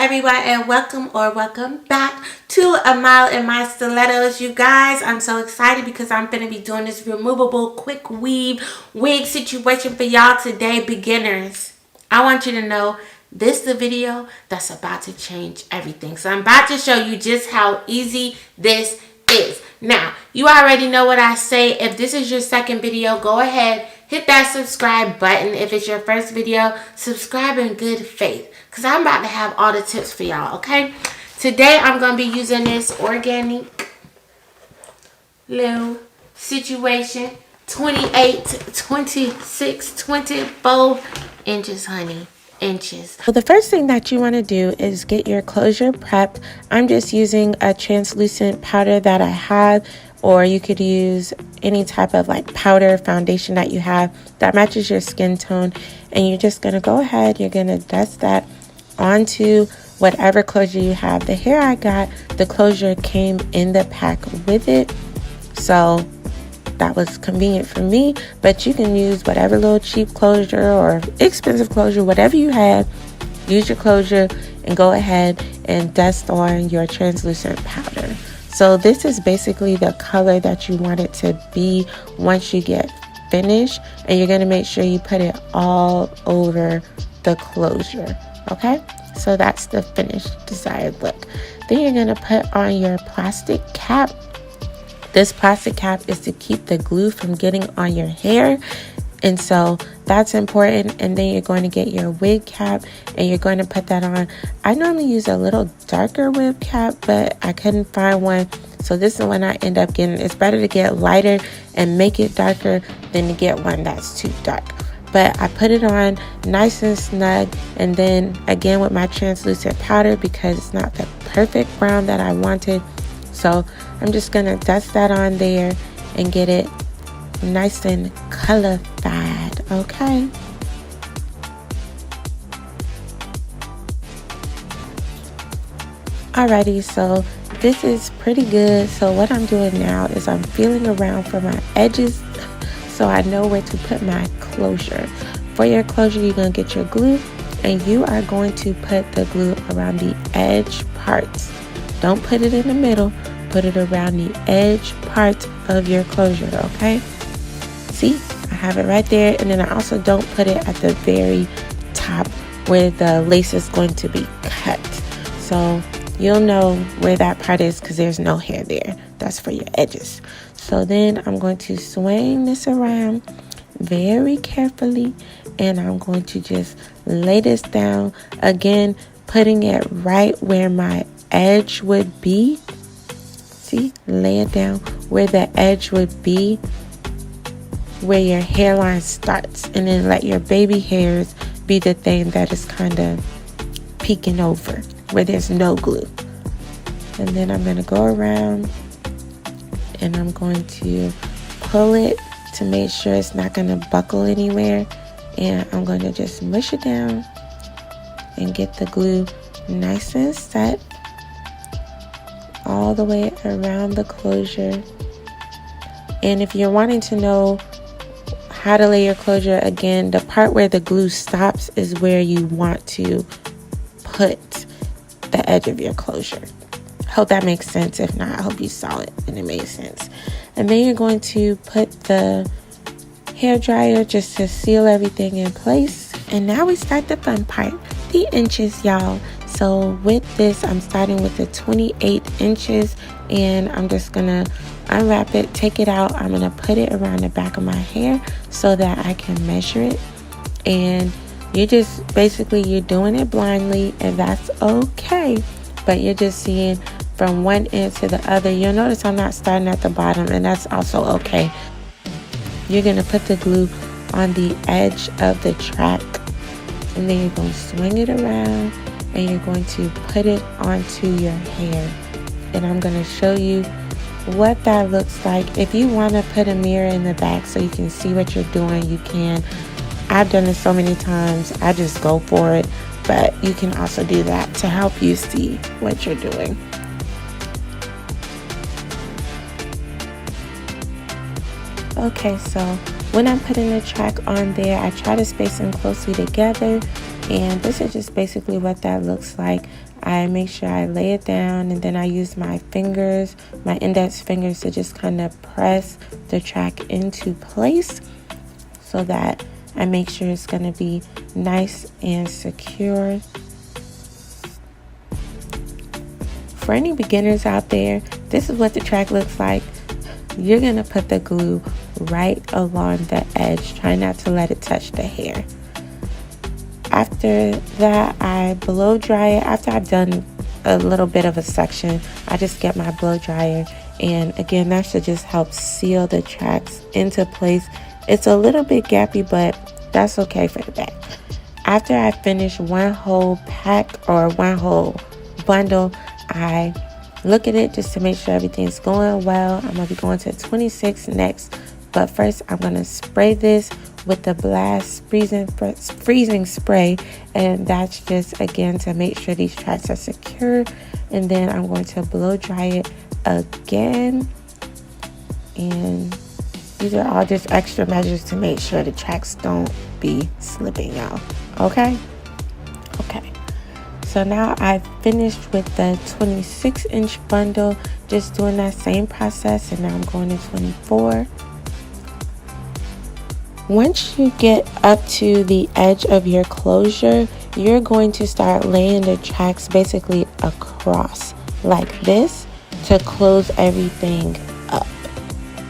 everyone, and welcome back to A Mile in My Stilettos. You guys, I'm so excited because I'm going to be doing this removable quick weave wig situation for y'all today, beginners. I want you to know this is the video that's about to change everything. So I'm about to show you just how easy this is. Now, you already know what I say. If this is your second video, go ahead, hit that subscribe button. If it's your first video, subscribe in good faith, because I'm about to have all the tips for y'all, okay? Today, I'm going to be using this Organique little situation, 28, 26, 24 inches, honey. Inches. So the first thing that you want to do is get your closure prepped. I'm just using a translucent powder that I have, or you could use any type of like powder foundation that you have that matches your skin tone, and you're just going to go ahead, you're going to dust that onto whatever closure you have. The hair I got, the closure came in the pack with it, so that was convenient for me, but you can use whatever little cheap closure or expensive closure, whatever you have. Use your closure and go ahead and dust on your translucent powder. So this is basically the color that you want it to be once you get finished, and you're going to make sure you put it all over the closure. Okay, so that's the finished desired look. Then you're going to put on your plastic cap. This plastic cap is to keep the glue from getting on your hair, and so that's important. And then you're going to get your wig cap and you're going to put that on. I normally use a little darker wig cap, but I couldn't find one, so this is the one I end up getting. It's better to get lighter and make it darker than to get one that's too dark. But I put it on nice and snug, and then again with my translucent powder, because it's not the perfect brown that I wanted, so I'm just going to dust that on there and get it nice and colorified, okay? Alrighty, so this is pretty good. So what I'm doing now is I'm feeling around for my edges so I know where to put my closure. For your closure, you're going to get your glue, and you are going to put the glue around the edge parts. Don't put it in the middle. Put it around the edge part of your closure, okay? See, I have it right there. And then I also don't put it at the very top where the lace is going to be cut. So you'll know where that part is because there's no hair there. That's for your edges. So then I'm going to swing this around very carefully, and I'm going to just lay this down. Again, putting it right where my edge would be. See, lay it down where the edge would be, where your hairline starts, and then let your baby hairs be the thing that is kind of peeking over where there's no glue. And then I'm going to go around and I'm going to pull it to make sure it's not going to buckle anywhere, and I'm going to just mush it down and get the glue nice and set all the way around the closure. And if you're wanting to know how to lay your closure, again, the part where the glue stops is where you want to put the edge of your closure. Hope that makes sense. If not, I hope you saw it and it made sense. And then you're going to put the hair dryer just to seal everything in place. And now we start the fun part, the inches, y'all. So with this, I'm starting with the 28 inches, and I'm just gonna unwrap it, take it out. I'm gonna put it around the back of my hair so that I can measure it. And you're just basically, you're doing it blindly, and that's okay. But you're just seeing from one end to the other. You'll notice I'm not starting at the bottom, and that's also okay. You're gonna put the glue on the edge of the track, and then you're gonna swing it around, and you're going to put it onto your hair. And I'm going to show you what that looks like. If you want to put a mirror in the back so you can see what you're doing, you can. I've done this so many times, I just go for it. But you can also do that to help you see what you're doing. Okay, so when I'm putting the track on there, I try to space them closely together. And this is just basically what that looks like. I make sure I lay it down, and then I use my fingers, my index fingers, to just kind of press the track into place so that I make sure it's going to be nice and secure. For any beginners out there, this is what the track looks like. You're going to put the glue right along the edge. Try not to let it touch the hair. After that, I blow dry it. After I've done a little bit of a section, I just get my blow dryer, and again, that should just help seal the tracks into place. It's a little bit gappy, but that's okay for the back. After I finish one whole pack or one whole bundle, I look at it just to make sure everything's going well. I'm going to be going to 26 next, but first I'm going to spray this with the blast freezing spray, and that's just again to make sure these tracks are secure. And then I'm going to blow dry it again, and these are all just extra measures to make sure the tracks don't be slipping out. Okay, so now I've finished with the 26-inch bundle, just doing that same process, and now I'm going to 24. Once you get up to the edge of your closure, you're going to start laying the tracks basically across like this to close everything up.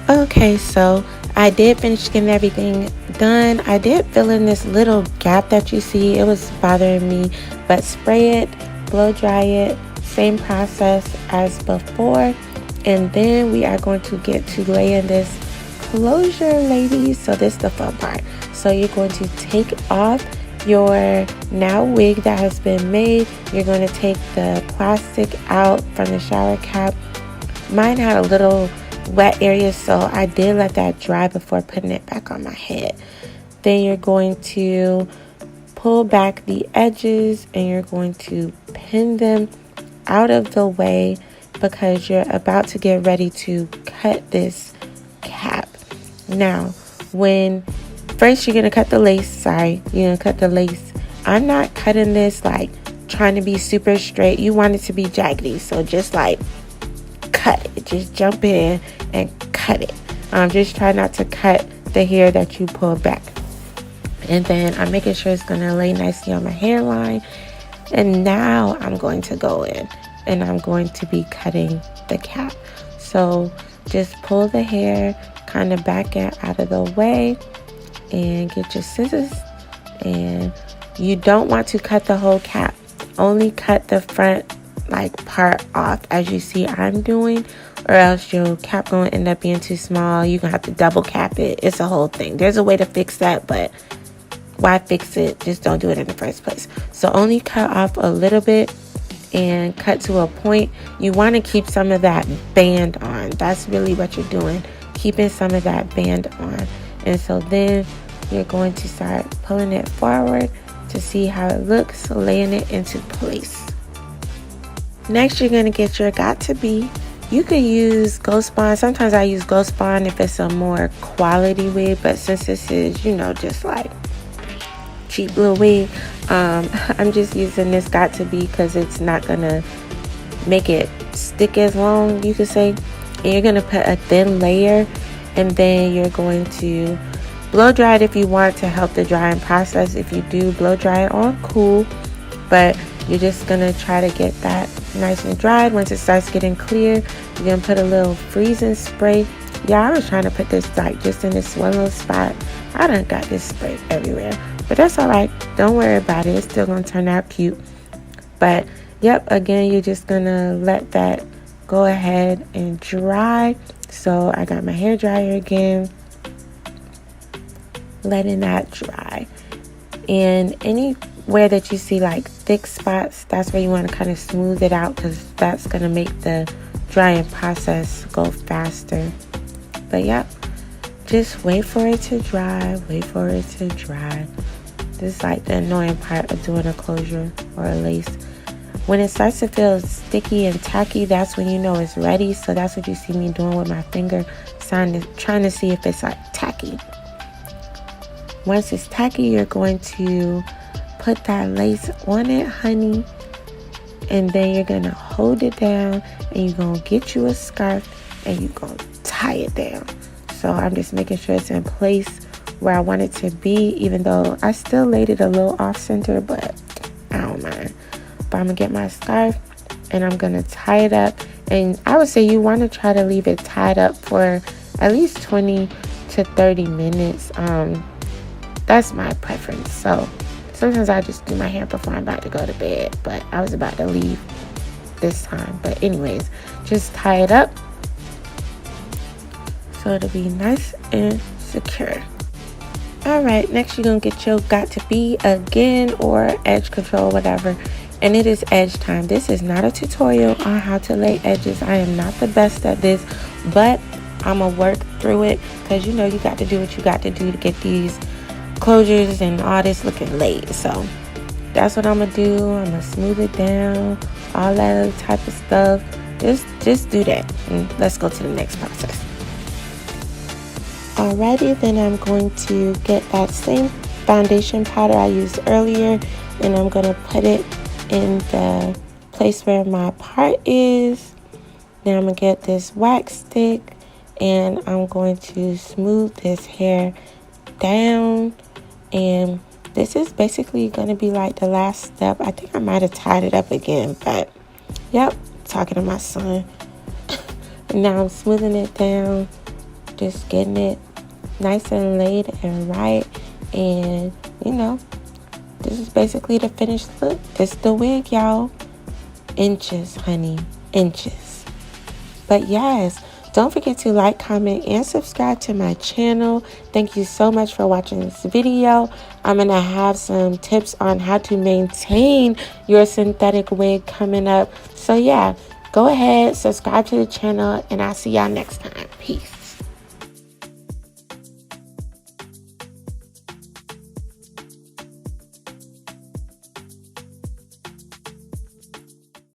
Okay, so I did finish getting everything done. I did fill in this little gap that you see. It was bothering me, but spray it, blow dry it, same process as before. And then we are going to get to laying this closure, ladies. So this is the fun part. So you're going to take off your now wig that has been made. You're going to take the plastic out from the shower cap. Mine had a little wet area, so I did let that dry before putting it back on my head. Then you're going to pull back the edges, and you're going to pin them out of the way because you're about to get ready to cut this cap. Now, first you're going to cut the lace. You're going to cut the lace. I'm not cutting this like trying to be super straight. You want it to be jaggedy, so just like cut it. Just jump in and cut it. Just try not to cut the hair that you pull back. And then I'm making sure it's going to lay nicely on my hairline. And now I'm going to go in and I'm going to be cutting the cap. So just pull the hair, kind of back it out of the way, and get your scissors. And you don't want to cut the whole cap. Only cut the front part off, as you see I'm doing, or else your cap going to end up being too small. You're going to have to double cap it. It's a whole thing. There's a way to fix that, but why fix it? Just don't do it in the first place. So only cut off a little bit and cut to a point. You want to keep some of that band on. That's really what you're doing, keeping some of that band on. And so then you're going to start pulling it forward to see how it looks, laying it into place. Next, you're going to get your Got To Be. You could use Ghost Bond. Sometimes I use Ghost Bond if it's a more quality wig, but since this is, just like cheap little wig, I'm just using this Got To Be because it's not going to make it stick as long, you could say. And you're going to put a thin layer, and then you're going to blow dry it if you want to help the drying process. If you do blow dry it on, cool, but you're just going to try to get that nice and dried. Once it starts getting clear, you're going to put a little freezing spray. Yeah, I was trying to put this just in this one little spot. I done got this spray everywhere, but that's all right. Don't worry about it. It's still going to turn out cute. But yep, again, you're just going to let that go ahead and dry. So I got my hair dryer again, letting that dry. And anywhere that you see thick spots, that's where you want to kind of smooth it out, because that's going to make the drying process go faster. But yep, just wait for it to dry. This is the annoying part of doing a closure or a lace. When it starts to feel sticky and tacky, that's when you know it's ready. So that's what you see me doing with my finger, trying to see if it's tacky. Once it's tacky, you're going to put that lace on it, honey. And then you're going to hold it down and you're going to get you a scarf and you're going to tie it down. So I'm just making sure it's in place where I want it to be, even though I still laid it a little off center, but I don't mind. But I'm going to get my scarf and I'm going to tie it up. And I would say you want to try to leave it tied up for at least 20 to 30 minutes. That's my preference. So sometimes I just do my hair before I'm about to go to bed, but I was about to leave this time. But anyways, just tie it up so it'll be nice and secure. Alright, next you're going to get your Got To Be again, or edge control, whatever. And it is edge time. This is not a tutorial on how to lay edges. I am not the best at this, but I'm going to work through it because you know you got to do what you got to do to get these closures and all this looking laid. So that's what I'm gonna do. I'm gonna smooth it down, all that other type of stuff. Just do that, and let's go to the next process. Alrighty, then I'm going to get that same foundation powder I used earlier, and I'm gonna put it in the place where my part is. Now I'm gonna get this wax stick and I'm going to smooth this hair down. And this is basically going to be like the last step. I think I might have tied it up again, but yep, talking to my son. And now I'm smoothing it down, just getting it nice and laid and right. And you know, this is basically the finished look. This is the wig, y'all. Inches, honey, inches. But yes, don't forget to like, comment, and subscribe to my channel. Thank you so much for watching this video. I'm going to have some tips on how to maintain your synthetic wig coming up. So yeah, go ahead, subscribe to the channel, and I'll see y'all next time. Peace.